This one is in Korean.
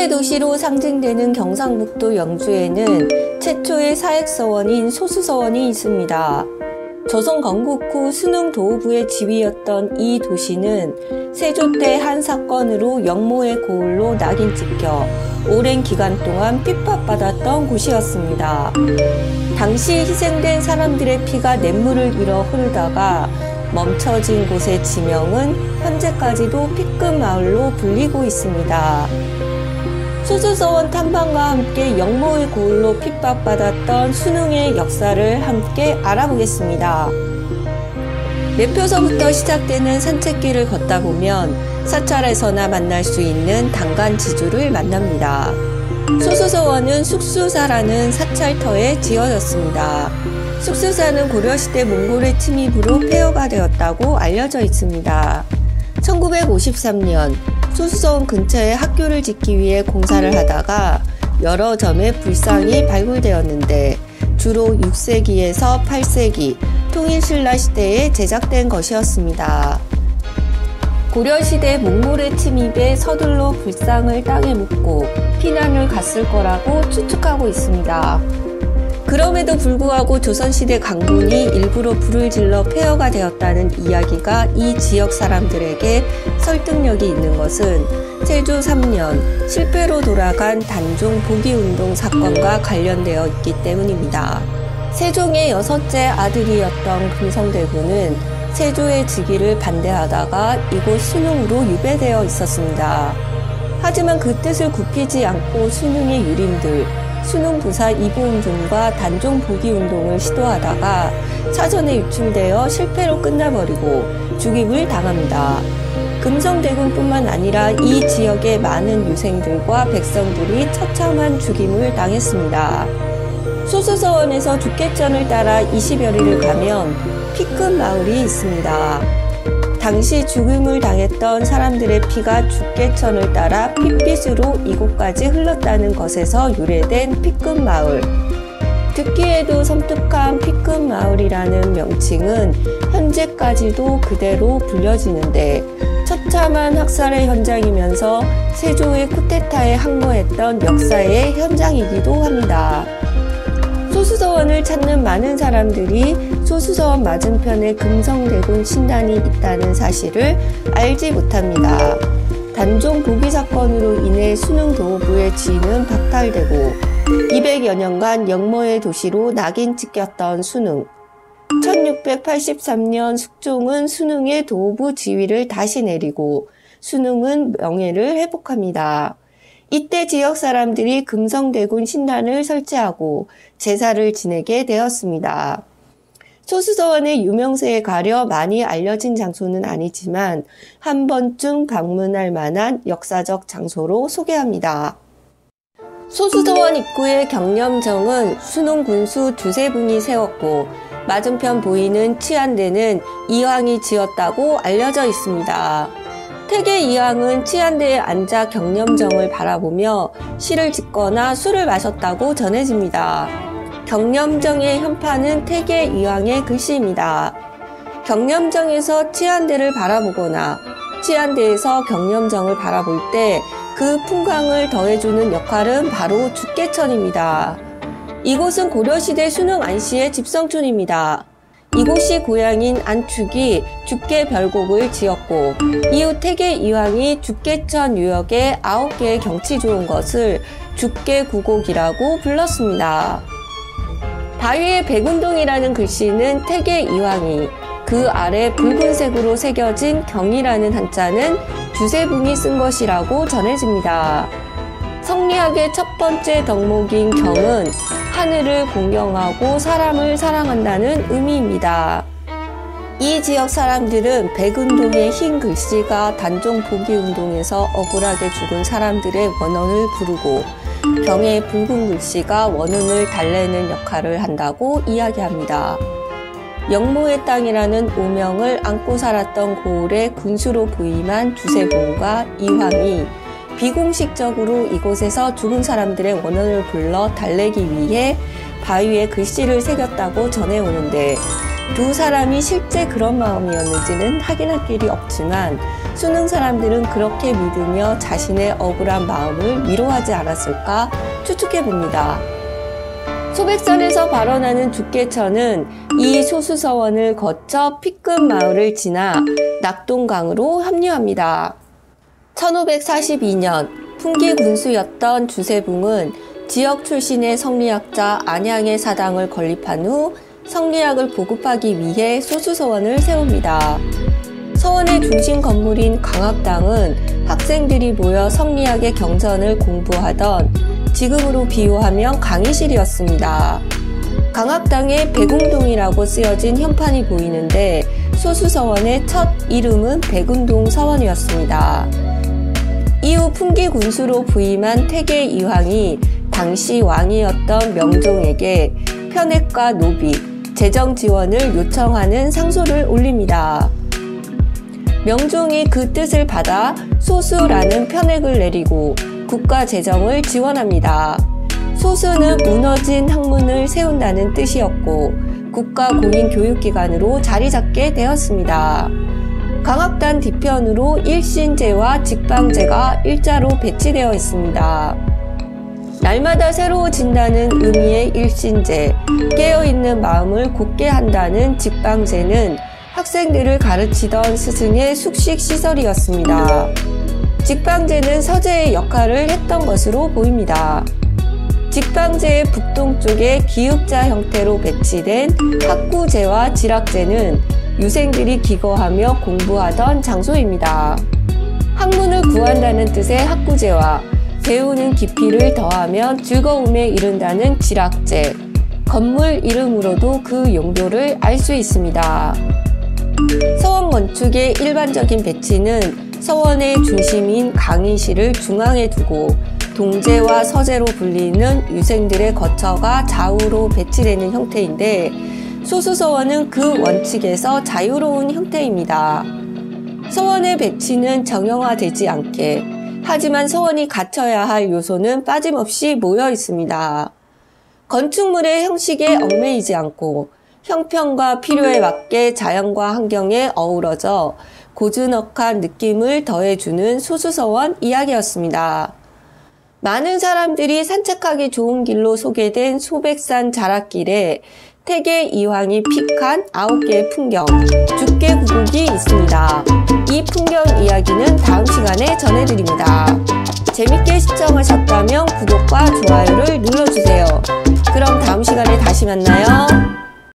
영모의 도시로 상징되는 경상북도 영주에는 최초의 사획서원인 소수서원이 있습니다. 조선 건국 후 수능도호부의 지휘였던 이 도시는 세조 때 한 사건으로 영모의 고을로 낙인 찍혀 오랜 기간 동안 핍박받았던 곳이었습니다. 당시 희생된 사람들의 피가 냇물을 잃어 흐르다가 멈춰진 곳의 지명은 현재까지도 P급 마을로 불리고 있습니다. 소수서원 탐방과 함께 영모의 고을로 핍박받았던 수능의 역사를 함께 알아보겠습니다. 매표소부터 시작되는 산책길을 걷다 보면 사찰에서나 만날 수 있는 단간지주를 만납니다. 소수서원은 숙수사라는 사찰터에 지어졌습니다. 숙수사는 고려시대 몽골의 침입으로 폐허가 되었다고 알려져 있습니다. 1953년 소수서원 근처에 학교를 짓기 위해 공사를 하다가 여러 점의 불상이 발굴되었는데 주로 6세기에서 8세기 통일신라 시대에 제작된 것이었습니다. 고려시대 몽골의 침입에 서둘러 불상을 땅에 묻고 피난을 갔을 거라고 추측하고 있습니다. 그럼에도 불구하고 조선시대 강군이 일부러 불을 질러 폐허가 되었다는 이야기가 이 지역 사람들에게 설득력이 있는 것은 세조 3년 실패로 돌아간 단종 복위운동 사건과 관련되어 있기 때문입니다. 세종의 6째 아들이었던 금성대군은 세조의 즉위를 반대하다가 이곳 순흥으로 유배되어 있었습니다. 하지만 그 뜻을 굽히지 않고 순흥의 유림들, 순흥부사 이보운동과 단종 복위운동을 시도하다가 사전에 유출되어 실패로 끝나버리고 죽임을 당합니다. 금성대군뿐만 아니라 이 지역의 많은 유생들과 백성들이 처참한 죽임을 당했습니다. 소수서원에서 죽계천을 따라 20여 리를 가면 P급 마을이 있습니다. 당시 죽음을 당했던 사람들의 피가 죽계천을 따라 핏빛으로 이곳까지 흘렀다는 것에서 유래된 P급 마을. 듣기에도 섬뜩한 P급 마을이라는 명칭은 현재까지도 그대로 불려지는데 처참한 학살의 현장이면서 세조의 쿠데타에 항거했던 역사의 현장이기도 합니다. 소수서원을 찾는 많은 사람들이 소수서원 맞은편에 금성대군 신단이 있다는 사실을 알지 못합니다. 단종 복위 사건으로 인해 수능도호부의 지위는 박탈되고 200여 년간 영모의 도시로 낙인 찍혔던 수능. 1683년 숙종은 수능의 도호부 지위를 다시 내리고 수능은 명예를 회복합니다. 이때 지역 사람들이 금성대군 신단을 설치하고 제사를 지내게 되었습니다. 소수서원의 유명세에 가려 많이 알려진 장소는 아니지만 한 번쯤 방문할 만한 역사적 장소로 소개합니다. 소수서원 입구의 경념정은 수능 군수 두세분이 세웠고 맞은편 보이는 치안대는 이황이 지었다고 알려져 있습니다. 태계 이황은 치안대에 앉아 경념정을 바라보며 시를 짓거나 술을 마셨다고 전해집니다. 경념정의 현판은 태계 이황의 글씨입니다. 경념정에서 치안대를 바라보거나 치안대에서 경념정을 바라볼 때 그 풍광을 더해주는 역할은 바로 죽계천입니다. 이곳은 고려시대 수능 안시의 집성촌입니다. 이곳이 고향인 안축이 죽계별곡을 지었고 이후 태계 이황이 죽계천 유역에 9개의 경치 좋은 것을 죽계구곡이라고 불렀습니다. 바위에 백운동이라는 글씨는 태계 이황이, 그 아래 붉은색으로 새겨진 경이라는 한자는 두세붕이 쓴 것이라고 전해집니다. 성리학의 첫 번째 덕목인 경은 하늘을 공경하고 사람을 사랑한다는 의미입니다. 이 지역 사람들은 백운동의 흰 글씨가 단종 복위운동에서 억울하게 죽은 사람들의 원혼을 부르고 경의 붉은 글씨가 원혼을 달래는 역할을 한다고 이야기합니다. 영모의 땅이라는 오명을 안고 살았던 고을의 군수로 부임한 두세봉과 이황이 비공식적으로 이곳에서 죽은 사람들의 원혼을 불러 달래기 위해 바위에 글씨를 새겼다고 전해오는데 두 사람이 실제 그런 마음이었는지는 확인할 길이 없지만 수능 사람들은 그렇게 믿으며 자신의 억울한 마음을 위로하지 않았을까 추측해 봅니다. 소백산에서 발원하는 죽개천은 이 소수서원을 거쳐 피끝 마을을 지나 낙동강으로 합류합니다. 1542년 풍기 군수였던 주세붕은 지역 출신의 성리학자 안양의 사당을 건립한 후 성리학을 보급하기 위해 소수서원을 세웁니다. 서원의 중심 건물인 강학당은 학생들이 모여 성리학의 경전을 공부하던 지금으로 비유하면 강의실이었습니다. 강학당에 백운동이라고 쓰여진 현판이 보이는데 소수서원의 첫 이름은 백운동 서원이었습니다. 이후 풍기 군수로 부임한 태계 이황이 당시 왕이었던 명종에게 편액과 노비, 재정 지원을 요청하는 상소를 올립니다. 명종이 그 뜻을 받아 소수라는 편액을 내리고 국가 재정을 지원합니다. 소수는 무너진 학문을 세운다는 뜻이었고 국가 공인 교육기관으로 자리 잡게 되었습니다. 강학단 뒤편으로 일신제와 직방제가 일자로 배치되어 있습니다. 날마다 새로워진다는 의미의 일신제, 깨어있는 마음을 곧게 한다는 직방제는 학생들을 가르치던 스승의 숙식시설이었습니다. 직방제는 서재의 역할을 했던 것으로 보입니다. 직방제의 북동쪽에 기역자 형태로 배치된 학구제와 지락제는 유생들이 기거하며 공부하던 장소입니다. 학문을 구한다는 뜻의 학구제와 배우는 깊이를 더하면 즐거움에 이른다는 지락제, 건물 이름으로도 그 용도를 알 수 있습니다. 서원 건축의 일반적인 배치는 서원의 중심인 강의실을 중앙에 두고 동제와 서제로 불리는 유생들의 거처가 좌우로 배치되는 형태인데 소수서원은 그 원칙에서 자유로운 형태입니다. 서원의 배치는 정형화되지 않게, 하지만 서원이 갖춰야 할 요소는 빠짐없이 모여 있습니다. 건축물의 형식에 얽매이지 않고 형편과 필요에 맞게 자연과 환경에 어우러져 고즈넉한 느낌을 더해주는 소수서원 이야기였습니다. 많은 사람들이 산책하기 좋은 길로 소개된 소백산 자락길에 태계 이황이 픽한 9개의 풍경, 죽개구곡이 있습니다. 이 풍경 이야기는 다음 시간에 전해드립니다. 재밌게 시청하셨다면 구독과 좋아요를 눌러주세요. 그럼 다음 시간에 다시 만나요.